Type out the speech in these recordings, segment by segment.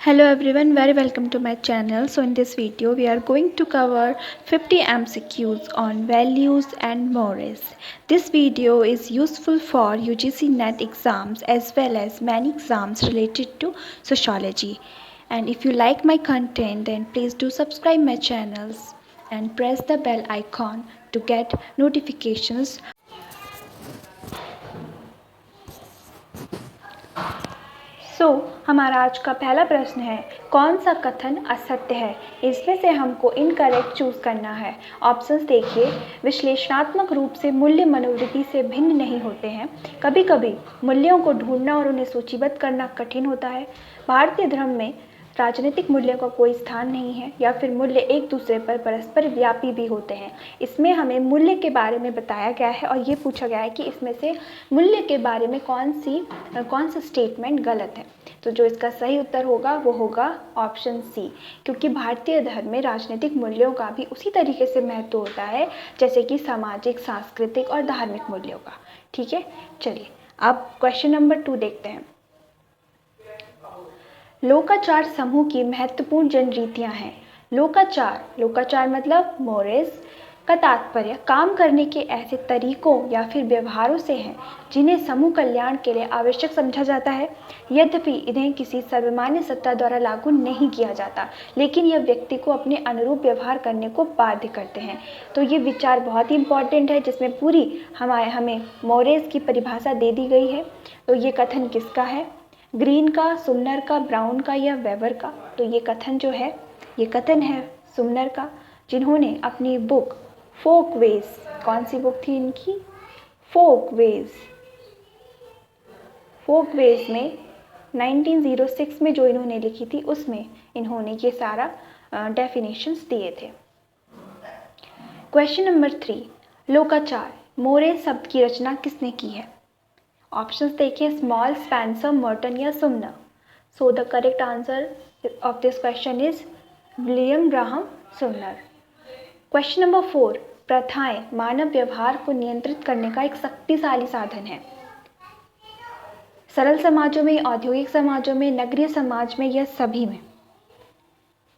Hello everyone, very welcome to my channel. So in this video we are going to cover 50 MCQs on values and mores. This video is useful for UGC NET exams as well as many exams related to sociology. And if you like my content, then please do subscribe my channels and press the bell icon to get notifications. हमारा आज का पहला प्रश्न है, कौन सा कथन असत्य है। इसमें से हमको इनकरेक्ट चूज करना है। ऑप्शंस देखिए। विश्लेषणात्मक रूप से मूल्य मनोवृत्ति से भिन्न नहीं होते हैं। कभी कभी मूल्यों को ढूंढना और उन्हें सूचीबद्ध करना कठिन होता है। भारतीय धर्म में राजनीतिक मूल्यों का कोई स्थान नहीं है, या फिर मूल्य एक दूसरे पर परस्पर व्यापी भी होते हैं। इसमें हमें मूल्य के बारे में बताया गया है और ये पूछा गया है कि इसमें से मूल्य के बारे में कौन सा स्टेटमेंट गलत है। तो जो इसका सही उत्तर होगा वो होगा ऑप्शन सी, क्योंकि भारतीय धर्म में राजनीतिक मूल्यों का भी उसी तरीके से महत्व होता है जैसे कि सामाजिक, सांस्कृतिक और धार्मिक मूल्यों का। ठीक है, चलिए अब क्वेश्चन नंबर 2 देखते हैं। लोकाचार समूह की महत्वपूर्ण जनरीतियां हैं। लोकाचार मतलब मोरेस का तात्पर्य काम करने के ऐसे तरीकों या फिर व्यवहारों से है जिन्हें समूह कल्याण के लिए आवश्यक समझा जाता है। यद्यपि इन्हें किसी सर्वमान्य सत्ता द्वारा लागू नहीं किया जाता, लेकिन यह व्यक्ति को अपने अनुरूप व्यवहार करने को बाध्य करते हैं। तो ये विचार बहुत ही इंपॉर्टेंट है, जिसमें पूरी हमें मोरेस की परिभाषा दे दी गई है। तो ये कथन किसका है? ग्रीन का, सुमनर का, ब्राउन का या वेबर का? तो ये कथन जो है, ये कथन है सुमनर का, जिन्होंने अपनी बुक फोकवेज, कौन सी बुक थी इनकी? फोकवेज में 1906 में जो इन्होंने लिखी थी, उसमें इन्होंने ये सारा डेफिनेशंस दिए थे। क्वेश्चन नंबर 3, लोकाचार मोरेस शब्द की रचना किसने की है? ऑप्शंस देखिए। स्मॉल, स्पेंसर, मर्टन या Sumner. So the correct answer of this question is William Graham Sumner. Question number 4, प्रथाएं मानव व्यवहार को नियंत्रित करने का एक शक्तिशाली साधन है। सरल समाजों में, औद्योगिक समाजों में, नगरीय समाज में या सभी में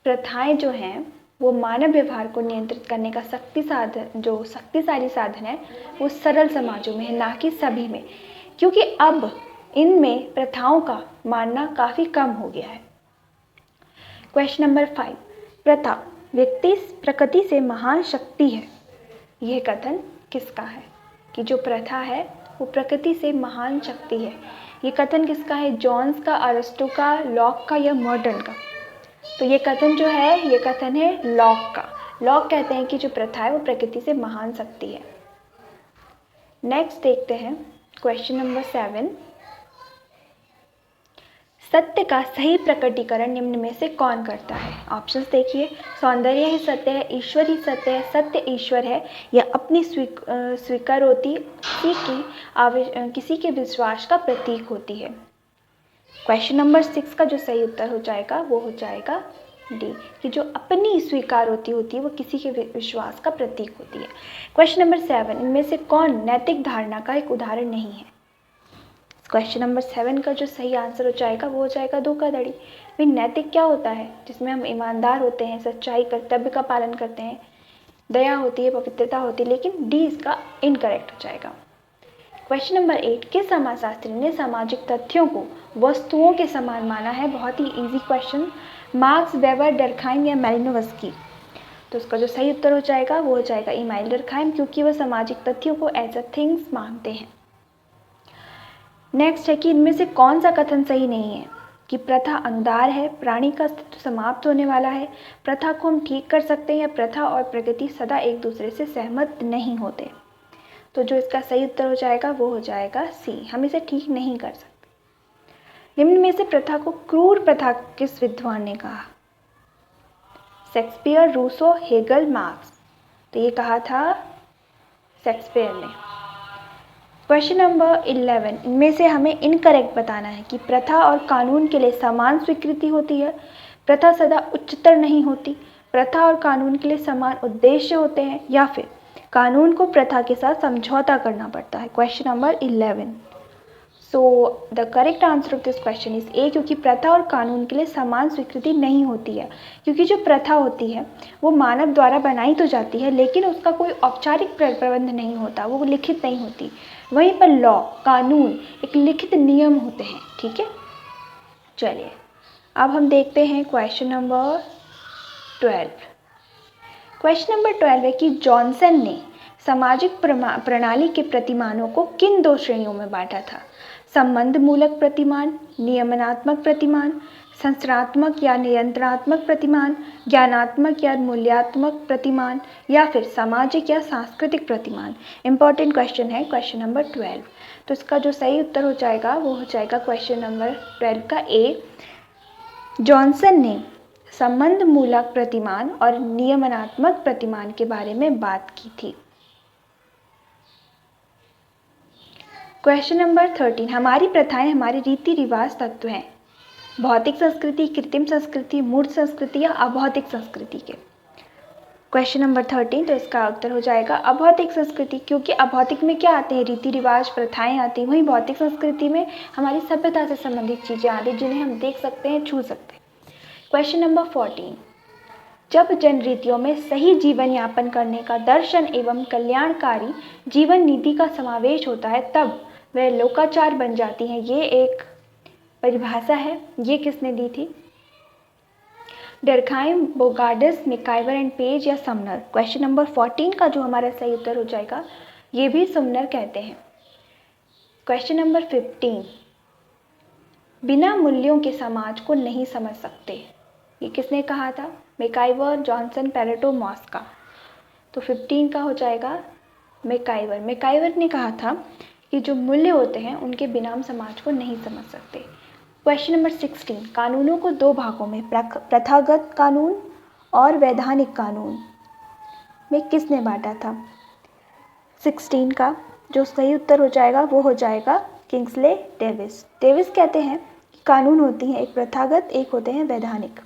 प्रथाएं जो हैं वो मानव व्यवहार को नियंत्रित करने का शक्तिशाली साधन है, वो सरल समाजों में है, ना कि सभी में, क्योंकि अब इनमें प्रथाओं का मानना काफ़ी कम हो गया है। क्वेश्चन नंबर 5, प्रथा प्रकृति से महान शक्ति है। यह कथन किसका है कि जो प्रथा है वो प्रकृति से महान शक्ति है? ये कथन किसका है? जॉन्स का, अरिस्टो का, लॉक का या मॉडर्न का? तो ये कथन जो है, ये कथन है लॉक का। लॉक कहते हैं कि जो प्रथा है वो प्रकृति से महान शक्ति है। नेक्स्ट देखते हैं क्वेश्चन नंबर 7, सत्य का सही प्रकटीकरण निम्न में से कौन करता है? ऑप्शंस देखिए। सौंदर्य ही सत्य है, ईश्वर ही सत्य है, सत्य ईश्वर है, या अपनी स्वीकारोति किसी के विश्वास का प्रतीक होती है। क्वेश्चन नंबर 6 का जो सही उत्तर हो जाएगा वो हो जाएगा डी, कि जो अपनी स्वीकारोति होती है वो किसी के विश्वास का प्रतीक होती है। क्वेश्चन नंबर 7, इनमें से कौन नैतिक धारणा का एक उदाहरण नहीं है? क्वेश्चन नंबर 7 का जो सही आंसर हो जाएगा वो हो जाएगा धोखाधड़ी। भाई नैतिक क्या होता है? जिसमें हम ईमानदार होते हैं, सच्चाई, कर्तव्य का पालन करते हैं, दया होती है, पवित्रता होती है, लेकिन डी इसका इनकरेक्ट हो जाएगा। क्वेश्चन नंबर 8, किस समाजशास्त्री ने सामाजिक तथ्यों को वस्तुओं के समान माना है? बहुत ही इजी क्वेश्चन। मार्क्स, वेबर, डर्खाइम या मैलिनोवस्की? तो उसका जो सही उत्तर हो जाएगा वो हो जाएगा इमाइल डर्खाइम, क्योंकि वह सामाजिक तथ्यों को एज अ थिंग्स मानते हैं। नेक्स्ट है कि इनमें से कौन सा कथन सही नहीं है? कि प्रथा अनुदार है, प्राणी का अस्तित्व समाप्त होने वाला है, प्रथा को हम ठीक कर सकते हैं, या प्रथा और प्रकृति सदा एक दूसरे से सहमत नहीं होते? तो जो इसका सही उत्तर हो जाएगा वो हो जाएगा सी, हम इसे ठीक नहीं कर सकते। निम्न में से प्रथा को क्रूर प्रथा किस विद्वान ने कहा? Shakespeare, Rousseau, Hegel, Marx? तो ये कहा था शेक्सपियर ने। क्वेश्चन नंबर 11, इनमें से हमें इनकरेक्ट बताना है कि प्रथा और कानून के लिए समान स्वीकृति होती है, प्रथा सदा उच्चतर नहीं होती, प्रथा और कानून के लिए समान उद्देश्य होते हैं, या फिर कानून को प्रथा के साथ समझौता करना पड़ता है। Question number 11। So the correct answer of this question is a, क्योंकि प्रथा और कानून के लिए समान स्वीकृति नहीं होती है। क्योंकि जो प्रथा होती है वो मानव द्वारा बनाई तो जाती है, लेकिन उसका कोई औपचारिक प्रबंध नहीं होता, वो लिखित नहीं होती। वहीं पर लॉ, कानून एक लिखित नियम होते हैं। ठीक है, चलिए अब हम देखते हैं क्वेश्चन नंबर 12। क्वेश्चन नंबर 12 है कि जॉनसन ने सामाजिक प्रणाली के प्रतिमानों को किन 2 श्रेणियों में बांटा था? संबंध मूलक प्रतिमान, नियमनात्मक प्रतिमान, संरचनात्मक या नियंत्रणात्मक प्रतिमान, ज्ञानात्मक या मूल्यात्मक प्रतिमान, या फिर सामाजिक या सांस्कृतिक प्रतिमान। इंपॉर्टेंट क्वेश्चन है क्वेश्चन नंबर 12। तो इसका जो सही उत्तर हो जाएगा वो हो जाएगा क्वेश्चन नंबर 12 का ए। जॉनसन ने संबंध मूलक प्रतिमान और नियमनात्मक प्रतिमान के बारे में बात की थी। क्वेश्चन नंबर 13, हमारी प्रथाएं हमारे रीति रिवाज तत्व हैं। भौतिक संस्कृति, कृत्रिम संस्कृति, मूर्त संस्कृति या अभौतिक संस्कृति के। क्वेश्चन नंबर 13, तो इसका उत्तर हो जाएगा अभौतिक संस्कृति, क्योंकि अभौतिक में क्या आते हैं? रीति रिवाज, प्रथाएं आती हैं। वहीं भौतिक संस्कृति में हमारी सभ्यता से संबंधित चीज़ें आती हैं, जिन्हें हम देख सकते हैं, छू सकते हैं। क्वेश्चन नंबर 14, जब जनरीतियों में सही जीवन यापन करने का दर्शन एवं कल्याणकारी जीवन नीति का समावेश होता है, तब वह लोकाचार बन जाती हैं। ये एक परिभाषा है, ये किसने दी थी? डर्खाइम, बोगार्डस, मैकाइवर एंड पेज या समनर। क्वेश्चन नंबर 14 का जो हमारा सही उत्तर हो जाएगा ये भी समनर कहते हैं। क्वेश्चन नंबर 15, बिना मूल्यों के समाज को नहीं समझ सकते, ये किसने कहा था? MacIver, Johnson, Pareto, Mosca. तो 15 का हो जाएगा मैकाइवर। मैकाइवर ने कहा था कि जो मूल्य होते हैं उनके बिना हम समाज को नहीं समझ सकते। क्वेश्चन नंबर 16, कानूनों को 2 भागों में प्रथागत कानून और वैधानिक कानून में किसने बांटा था? 16 का जो सही उत्तर हो जाएगा वो हो जाएगा किंग्सले डेविस। डेविस कहते हैं कि कानून होती हैं एक प्रथागत, एक होते हैं वैधानिक।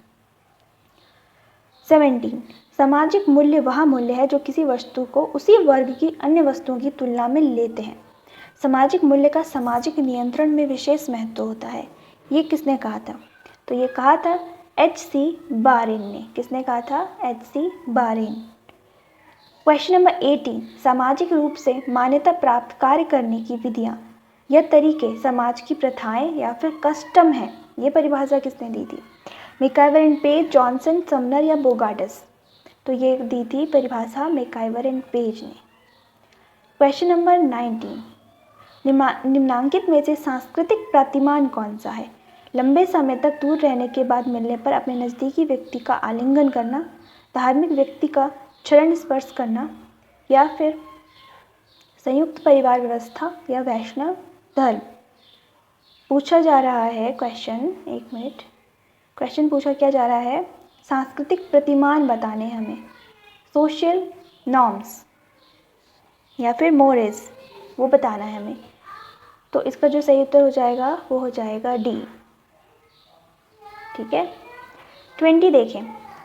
17, सामाजिक मूल्य वह मूल्य है जो किसी वस्तु को उसी वर्ग की अन्य वस्तुओं की तुलना में लेते हैं। सामाजिक मूल्य का सामाजिक नियंत्रण में विशेष महत्व होता है। ये किसने कहा था? तो ये कहा था H.C. बारेन ने। किसने कहा था? H.C. बारेन। क्वेश्चन नंबर 18, सामाजिक रूप से मान्यता प्राप्त कार्य करने की विधियाँ या तरीके समाज की प्रथाएं या फिर कस्टम है। ये परिभाषा किसने दी थी? MacIver and page, Johnson, Sumner या बोगार्डस। तो ये दी थी परिभाषा मैकाइवर एंड पेज ने। क्वेश्चन नंबर 19, निम्नांकित में से सांस्कृतिक प्रतिमान कौन सा है? लंबे समय तक दूर रहने के बाद मिलने पर अपने नज़दीकी व्यक्ति का आलिंगन करना, धार्मिक व्यक्ति का चरण स्पर्श करना, या फिर संयुक्त परिवार व्यवस्था या वैष्णव धर्म। पूछा जा रहा है क्वेश्चन, एक मिनट, क्वेश्चन पूछा क्या जा रहा है? सांस्कृतिक प्रतिमान बताने हमें, सोशल नॉर्म्स या फिर मोरेज, वो बताना है हमें। तो इसका जो सही उत्तर हो जाएगा वो हो जाएगा डी। ठीक है, 20 देखें,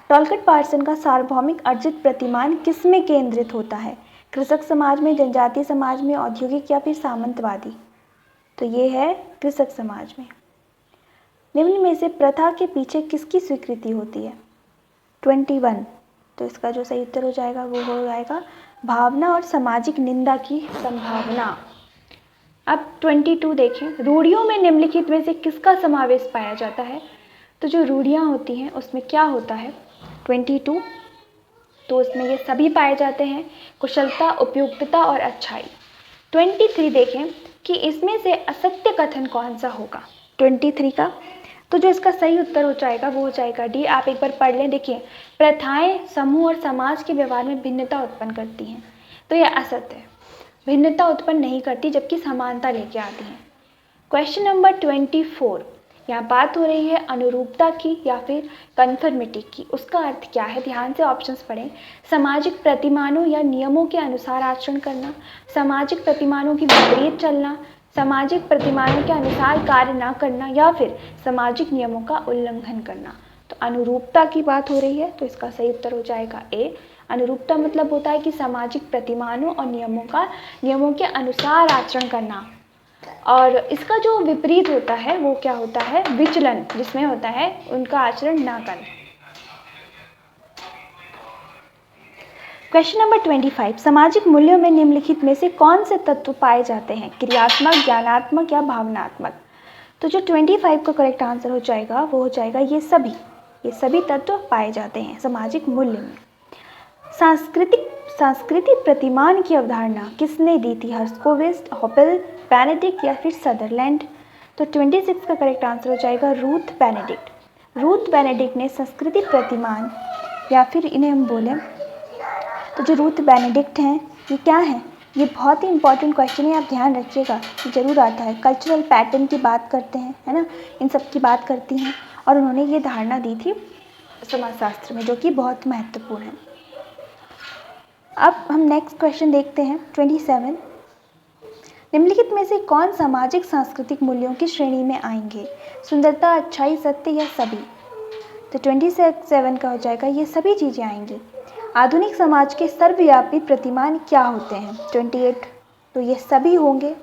टॉलकट पार्सन का सार्वभौमिक अर्जित प्रतिमान किस में केंद्रित होता है? कृषक समाज में, जनजातीय समाज में, औद्योगिक या फिर सामंतवादी। तो ये है कृषक समाज में। निम्न में से प्रथा के पीछे किसकी स्वीकृति होती है? 21। तो इसका जो सही उत्तर हो जाएगा वो हो जाएगा भावना और सामाजिक निंदा की संभावना। अब 22 देखें, रूढ़ियों में निम्नलिखित में से किसका समावेश पाया जाता है? तो जो रूढ़ियाँ होती हैं उसमें क्या होता है? 22, तो उसमें ये सभी पाए जाते हैं, कुशलता, उपयुक्तता और अच्छाई। 23 देखें कि इसमें से असत्य कथन कौन सा होगा 23 का? तो जो इसका सही उत्तर हो जाएगा वो हो जाएगा डी। आप एक बार पढ़ लें। देखिए, प्रथाएं समूह और समाज के व्यवहार में भिन्नता उत्पन्न करती हैं, तो यह असत्य है, भिन्नता उत्पन्न नहीं करती जबकि समानता लेके आती हैं। क्वेश्चन नंबर 24, यहाँ बात हो रही है अनुरूपता की या फिर कन्फर्मिटी की। उसका अर्थ क्या है? ध्यान से ऑप्शंस पढ़ें। सामाजिक प्रतिमानों या नियमों के अनुसार आचरण करना, सामाजिक प्रतिमानों की विपरीत चलना, सामाजिक प्रतिमानों के अनुसार कार्य न करना, या फिर सामाजिक नियमों का उल्लंघन करना। तो अनुरूपता की बात हो रही है, तो इसका सही उत्तर हो जाएगा ए। अनुरूपता मतलब होता है कि सामाजिक प्रतिमानों और नियमों के अनुसार आचरण करना, और इसका जो विपरीत होता है वो क्या होता है, विचलन, जिसमें होता है उनका आचरण ना करना। क्वेश्चन नंबर 25, सामाजिक मूल्यों में निम्नलिखित में से कौन से तत्व पाए जाते हैं, क्रियात्मक, ज्ञानात्मक या भावनात्मक। तो जो 25 का करेक्ट आंसर हो जाएगा वो हो जाएगा ये सभी तत्व पाए जाते हैं सामाजिक मूल्य में। सांस्कृतिक प्रतिमान की अवधारणा किसने दी थी, हर्स्कोविस्ट, हॉपेल, बेनेडिक्ट या फिर सदरलैंड। तो 26 का करेक्ट आंसर हो जाएगा रूथ बेनेडिक्ट। रूथ बेनेडिक्ट ने सांस्कृतिक प्रतिमान, या फिर इन्हें हम बोलें तो जो रूथ बेनेडिक्ट हैं ये क्या है, ये बहुत ही इंपॉर्टेंट क्वेश्चन है, आप ध्यान रखिएगा, ज़रूर आता है। कल्चरल पैटर्न की बात करते हैं, है ना, इन सब की बात करती हैं, और उन्होंने ये धारणा दी थी समाजशास्त्र में, जो कि बहुत महत्वपूर्ण है। अब हम नेक्स्ट क्वेश्चन देखते हैं 27। निम्नलिखित में से कौन सामाजिक सांस्कृतिक मूल्यों की श्रेणी में आएंगे, सुंदरता, अच्छाई, सत्य या सभी। तो 27 का हो जाएगा ये सभी चीज़ें आएंगी। आधुनिक समाज के सर्वव्यापी प्रतिमान क्या होते हैं, 28, तो ये सभी होंगे।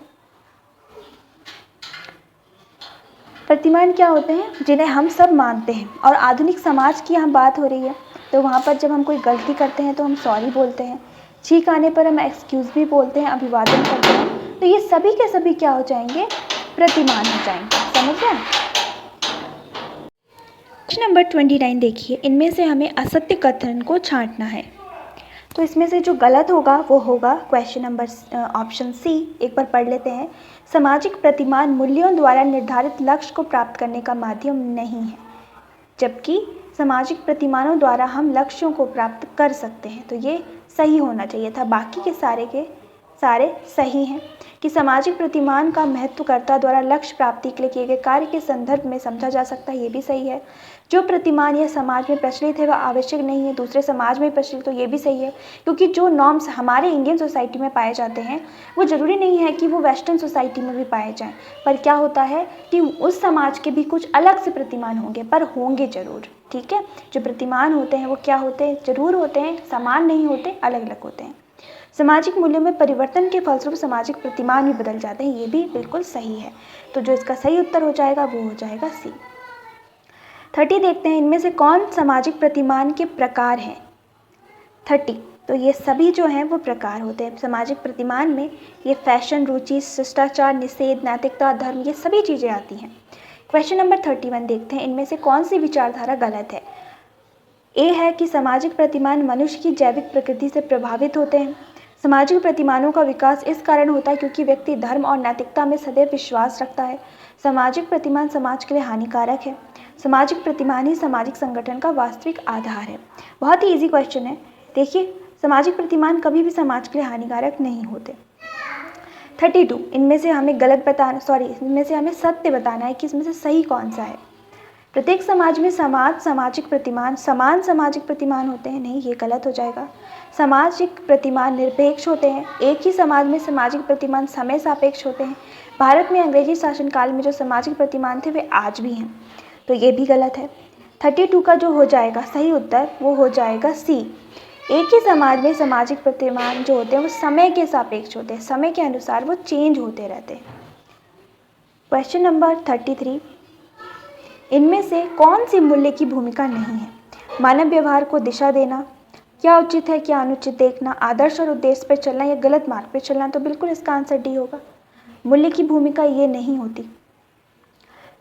प्रतिमान क्या होते हैं, जिन्हें हम सब मानते हैं, और आधुनिक समाज की यहाँ बात हो रही है, तो वहाँ पर जब हम कोई गलती करते हैं तो हम सॉरी बोलते हैं, छींक आने पर हम एक्सक्यूज़ भी बोलते हैं, अभिवादन करते हैं, तो ये सभी के सभी क्या हो जाएंगे, प्रतिमान हो जाएंगे। समझ गए। क्वेश्चन नंबर 29 देखिए, इनमें से हमें असत्य कथन को छांटना है। तो इसमें से जो गलत होगा वो होगा क्वेश्चन नंबर ऑप्शन सी। एक बार पढ़ लेते हैं। सामाजिक प्रतिमान मूल्यों द्वारा निर्धारित लक्ष्य को प्राप्त करने का माध्यम नहीं है, जबकि सामाजिक प्रतिमानों द्वारा हम लक्ष्यों को प्राप्त कर सकते हैं। तो ये सही होना चाहिए था, बाकी के सारे सही हैं। कि सामाजिक प्रतिमान का महत्वकर्ता द्वारा लक्ष्य प्राप्ति के लिए किए गए कार्य के संदर्भ में समझा जा सकता है, ये भी सही है। जो प्रतिमान यह समाज में प्रचलित है वह आवश्यक नहीं है दूसरे समाज में प्रचलित, तो ये भी सही है, क्योंकि जो नॉर्म्स हमारे इंडियन सोसाइटी में पाए जाते हैं वो ज़रूरी नहीं है कि वो वेस्टर्न सोसाइटी में भी पाए जाएं। पर क्या होता है कि उस समाज के भी कुछ अलग से प्रतिमान होंगे, पर होंगे ज़रूर। ठीक है, जो प्रतिमान होते हैं वो क्या होते हैं, जरूर होते हैं, समान नहीं होते, अलग अलग होते हैं। सामाजिक मूल्यों में परिवर्तन के फलस्वरूप सामाजिक प्रतिमान भी बदल जाते हैं, ये भी बिल्कुल सही है। तो जो इसका सही उत्तर हो जाएगा वो हो जाएगा सी। 30 देखते हैं, इनमें से कौन सामाजिक प्रतिमान के प्रकार हैं। 30, तो ये सभी जो हैं वो प्रकार होते हैं सामाजिक प्रतिमान में। ये फैशन, रुचि, शिष्टाचार, निषेध, नैतिकता, धर्म, ये सभी चीज़ें आती हैं। क्वेश्चन नंबर 31 देखते हैं, इनमें से कौन सी विचारधारा गलत है। ए है कि सामाजिक प्रतिमान मनुष्य की जैविक प्रकृति से प्रभावित होते हैं। सामाजिक प्रतिमानों का विकास इस कारण होता है क्योंकि व्यक्ति धर्म और नैतिकता में सदैव विश्वास रखता है। सामाजिक प्रतिमान समाज के लिए हानिकारक है। सामाजिक प्रतिमान ही सामाजिक संगठन का वास्तविक आधार है। बहुत ही इजी क्वेश्चन है। देखिए, सामाजिक प्रतिमान कभी भी समाज के लिए हानिकारक नहीं होते। 32, इनमें से हमें इनमें से हमें सत्य बताना है कि इसमें से सही कौन सा है। प्रत्येक समाज में समान सामाजिक प्रतिमान होते हैं, नहीं, ये गलत हो जाएगा। सामाजिक प्रतिमान निरपेक्ष होते हैं। एक ही समाज में सामाजिक प्रतिमान समय सापेक्ष होते हैं। भारत में अंग्रेजी शासनकाल में जो सामाजिक प्रतिमान थे वे आज भी हैं, तो ये भी गलत है। 32 का जो हो जाएगा सही उत्तर वो हो जाएगा सी। एक ही समाज में सामाजिक प्रतिमान जो होते हैं वो समय के सापेक्ष होते हैं, समय के अनुसार वो चेंज होते रहते हैं। क्वेश्चन नंबर 33, इनमें से कौन सी मूल्य की भूमिका नहीं है। मानव व्यवहार को दिशा देना, क्या उचित है क्या अनुचित देखना, आदर्श और उद्देश्य पर चलना या गलत मार्ग पर चलना, तो बिल्कुल इसका आंसर डी होगा। मूल्य की भूमिका ये नहीं होती।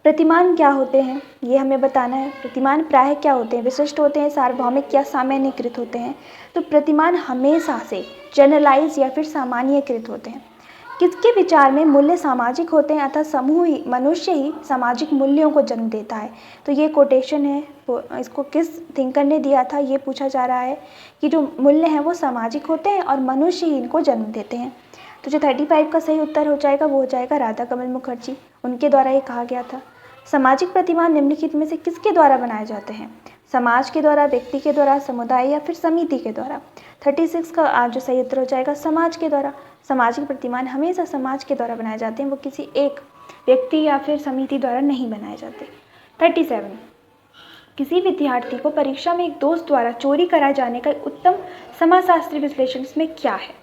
प्रतिमान क्या होते हैं ये हमें बताना है। प्रतिमान प्रायः क्या होते हैं, विशिष्ट होते हैं, सार्वभौमिक या सामान्यीकृत होते हैं। तो प्रतिमान हमेशा से जनरलाइज या फिर सामान्यीकृत होते हैं। किसके विचार में मूल्य सामाजिक होते हैं, अतः मनुष्य ही सामाजिक मूल्यों को जन्म देता है। तो ये कोटेशन है, इसको किस थिंकर ने दिया था, ये पूछा जा रहा है कि जो मूल्य हैं वो सामाजिक होते हैं और मनुष्य ही इनको जन्म देते हैं। तो जो 35 का सही उत्तर हो जाएगा वो हो जाएगा राधा कमल मुखर्जी, उनके द्वारा ये कहा गया था। सामाजिक प्रतिमान निम्नलिखित में से किसके द्वारा बनाए जाते हैं। समाज के द्वारा, व्यक्ति के द्वारा, समुदाय या फिर समिति के द्वारा। 36 का आज जो सही उत्तर हो जाएगा समाज के द्वारा। सामाजिक प्रतिमान हमेशा समाज के द्वारा बनाए जाते हैं, वो किसी एक व्यक्ति या फिर समिति द्वारा नहीं बनाए जाते। 37, किसी विद्यार्थी को परीक्षा में एक दोस्त द्वारा चोरी कराए जाने का उत्तम समाजशास्त्री विश्लेषण इसमें क्या है।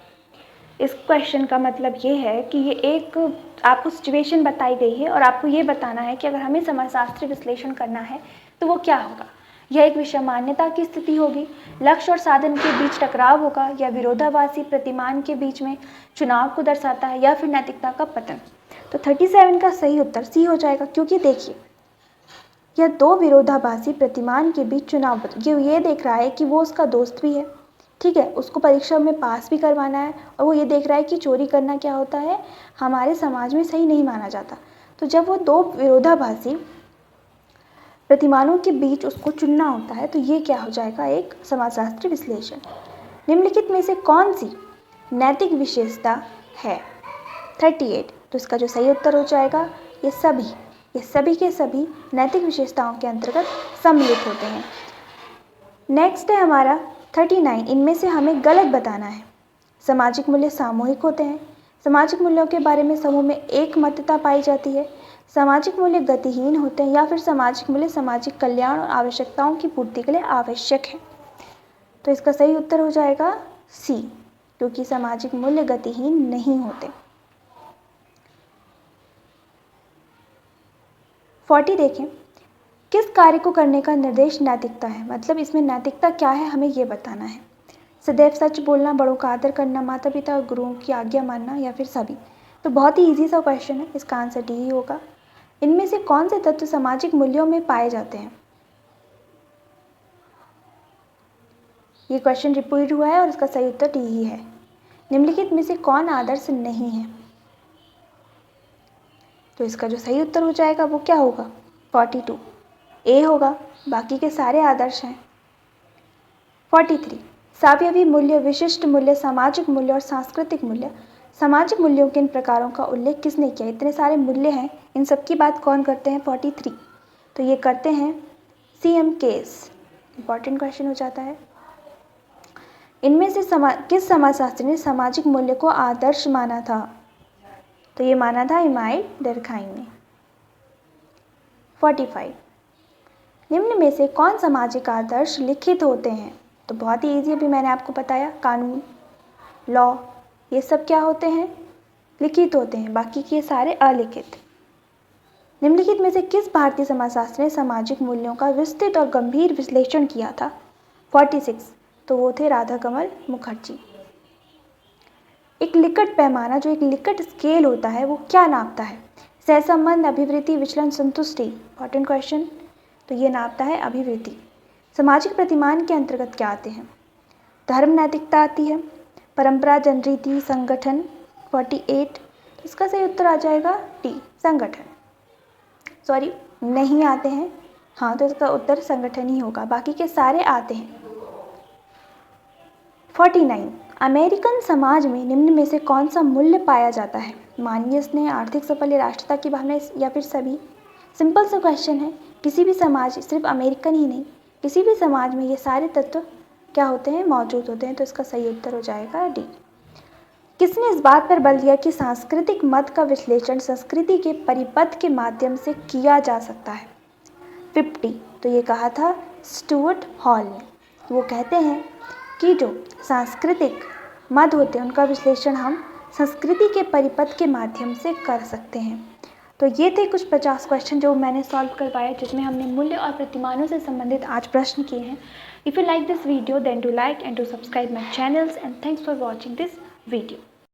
इस क्वेश्चन का मतलब ये है कि ये एक आपको सिचुएशन बताई गई है और आपको ये बताना है कि अगर हमें समाजशास्त्रीय विश्लेषण करना है तो वो क्या होगा। यह एक विषय मान्यता की स्थिति होगी, लक्ष्य और साधन के बीच टकराव होगा, या विरोधाभासी प्रतिमान के बीच में चुनाव को दर्शाता है, या फिर नैतिकता का पतन। तो 37 का सही उत्तर सी हो जाएगा, क्योंकि देखिए यह दो विरोधाभासी प्रतिमान के बीच चुनाव, ये देख रहा है कि वो उसका दोस्त भी है, ठीक है, उसको परीक्षा में पास भी करवाना है, और वो ये देख रहा है कि चोरी करना क्या होता है, हमारे समाज में सही नहीं माना जाता। तो जब वो दो विरोधाभासी प्रतिमानों के बीच उसको चुनना होता है तो ये क्या हो जाएगा, एक समाजशास्त्रीय विश्लेषण। निम्नलिखित में से कौन सी नैतिक विशेषता है। 38, तो इसका जो सही उत्तर हो जाएगा ये सभी के सभी नैतिक विशेषताओं के अंतर्गत सम्मिलित होते हैं। नेक्स्ट है हमारा 39, इनमें से हमें गलत बताना है। सामाजिक मूल्य सामूहिक होते हैं। सामाजिक मूल्यों के बारे में समूह में एकमतता पाई जाती है। सामाजिक मूल्य गतिहीन होते हैं, या फिर सामाजिक मूल्य सामाजिक कल्याण और आवश्यकताओं की पूर्ति के लिए आवश्यक है। तो इसका सही उत्तर हो जाएगा सी, क्योंकि सामाजिक मूल्य गतिहीन नहीं होते। 40 देखें, किस कार्य को करने का निर्देश नैतिकता है, मतलब इसमें नैतिकता क्या है हमें ये बताना है। सदैव सच बोलना, बड़ों का आदर करना, माता पिता और गुरुओं की आज्ञा मानना, या फिर सभी। तो बहुत ही इजी सा क्वेश्चन है, इसका आंसर डी ही होगा। इनमें से कौन से तत्व सामाजिक मूल्यों में पाए जाते हैं। ये क्वेश्चन रिपीट हुआ है और इसका सही उत्तर डी ही है। निम्नलिखित में से कौन आदर्श नहीं है। तो इसका जो सही उत्तर हो जाएगा वो क्या होगा, 42 ए होगा, बाकी के सारे आदर्श हैं। 43, सावयवी मूल्य, विशिष्ट मूल्य, सामाजिक मूल्य और सांस्कृतिक मूल्य। सामाजिक मूल्यों के इन प्रकारों का उल्लेख किसने किया। इतने सारे मूल्य हैं, इन सब की बात कौन करते हैं, 43, तो ये करते हैं CM केस। इंपॉर्टेंट क्वेश्चन हो जाता है। इनमें से किस समाजशास्त्री ने सामाजिक मूल्य को आदर्श माना था। तो ये माना था इमाइल डर्कहाइम ने। 45, निम्न में से कौन सामाजिक आदर्श लिखित होते हैं। तो बहुत ही ईजी, अभी मैंने आपको बताया, कानून, लॉ, ये सब क्या होते हैं, लिखित होते हैं, बाकी के सारे अलिखित। निम्नलिखित में से किस भारतीय समाजशास्त्री ने सामाजिक मूल्यों का विस्तृत और गंभीर विश्लेषण किया था। 46, तो वो थे राधा कमल मुखर्जी। एक लिकट पैमाना, जो एक लिकट स्केल होता है, वो क्या नापता है। सहसंबंध, अभिवृत्ति, विचलन, संतुष्टि। इंपॉर्टेंट क्वेश्चन, तो ये नापता है अभिवृत्ति। सामाजिक प्रतिमान के अंतर्गत क्या आते हैं। धर्म, नैतिकता आती है, परंपरा, जनरीति, संगठन। 48, इसका सही उत्तर आ जाएगा डी, संगठन। सॉरी, नहीं आते हैं, हाँ, तो इसका उत्तर संगठन ही होगा, बाकी के सारे आते हैं। 49, अमेरिकन समाज में निम्न में से कौन सा मूल्य पाया जाता है। मानवीय स्नेह, आर्थिक सफल, राष्ट्रता की भावना, या फिर सभी। सिंपल सा क्वेश्चन है, किसी भी समाज, सिर्फ अमेरिकन ही नहीं, किसी भी समाज में ये सारे तत्व क्या होते हैं, मौजूद होते हैं। तो इसका सही उत्तर हो जाएगा डी। किसने इस बात पर बल दिया कि सांस्कृतिक मत का विश्लेषण संस्कृति के परिपथ के माध्यम से किया जा सकता है। 50, तो ये कहा था स्टुअर्ट हॉल ने। वो कहते हैं कि जो सांस्कृतिक मत होते हैं उनका विश्लेषण हम संस्कृति के परिपथ के माध्यम से कर सकते हैं। तो ये थे कुछ 50 क्वेश्चन जो मैंने सॉल्व करवाए, जिसमें हमने मूल्य और प्रतिमानों से संबंधित आज प्रश्न किए हैं। If you like this video then do like and do subscribe my channels and thanks for watching this video.